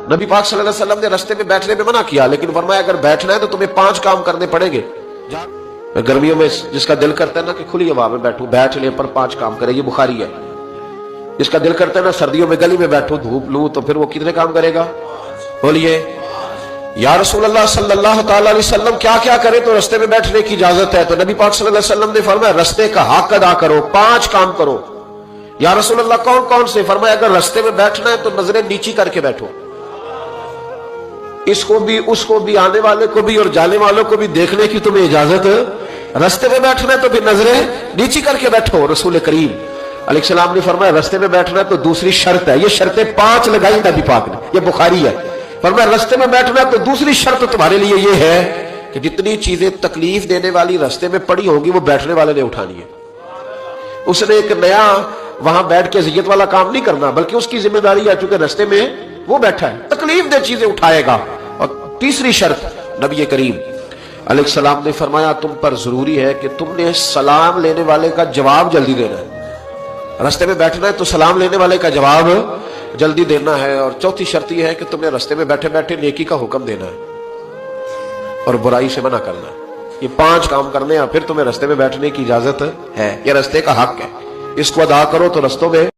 नबी पाक सल्लल्लाहु अलैहि वसल्लम ने रास्ते में बैठने में मना किया, लेकिन फरमाया अगर बैठना है तो तुम्हें 5 काम करने पड़ेंगे। गर्मियों में जिसका दिल करता है ना कि खुली हवा में बैठूं, बैठ ले, पर 5 काम करे, ये बुखारी है। जिसका दिल करता है ना सर्दियों में गली में बैठूं, धूप लूं, तो फिर वो कितने काम करेगा? बोलिए या रसूल अल्लाह सल्लल्लाहु ताला अलैहि वसल्लम क्या क्या करे तो रास्ते में बैठने की इजाजत है? तो नबी पाक सल्लल्लाहु अलैहि वसल्लम ने फरमाया रास्ते का हक अदा करो, 5 काम करो। या रसूल अल्लाह कौन कौन से? फरमाया अगर रास्ते में बैठना है तो नजरें नीची करके बैठो, इसको भी उसको भी, आने वाले को भी और जाने वालों को भी देखने की तुम्हें इजाजत। रास्ते में बैठना है तो फिर नजरें नीची करके बैठो। रसूल करीम अलैहिस्सलाम ने फरमाया रास्ते में बैठना है तो दूसरी शर्त है, ये शर्तें 5 लगाई नबी पाक ने, ये बुखारी है। फरमाया रास्ते में बैठना है तो दूसरी शर्त तुम्हारे लिए ये है कि जितनी चीजें तकलीफ देने वाली रास्ते में पड़ी होगी वो बैठने वाले ने उठानी है। उसने एक नया वहां बैठ के अज़ियत वाला काम नहीं करना, बल्कि उसकी जिम्मेदारी है, चूंकि रास्ते में वो बैठा है, तकलीफ दे चीजें उठाएगा। और तीसरी शर्त नबी करीम अलैहिस्सलाम ने फरमाया तुम पर जरूरी है कि तुमने सलाम लेने वाले का जवाब जल्दी देना है। रास्ते में बैठना है तो सलाम लेने वाले का जवाब जल्दी देना है। और चौथी शर्त यह है कि तुम्हें रास्ते में बैठे बैठे नेकी का हुक्म देना है और बुराई से मना करना है। ये 5 काम करने हैं, फिर तुम्हें रास्ते में बैठने की इजाजत है। ये रास्ते का हक है, इसको अदा करो तो रास्तों में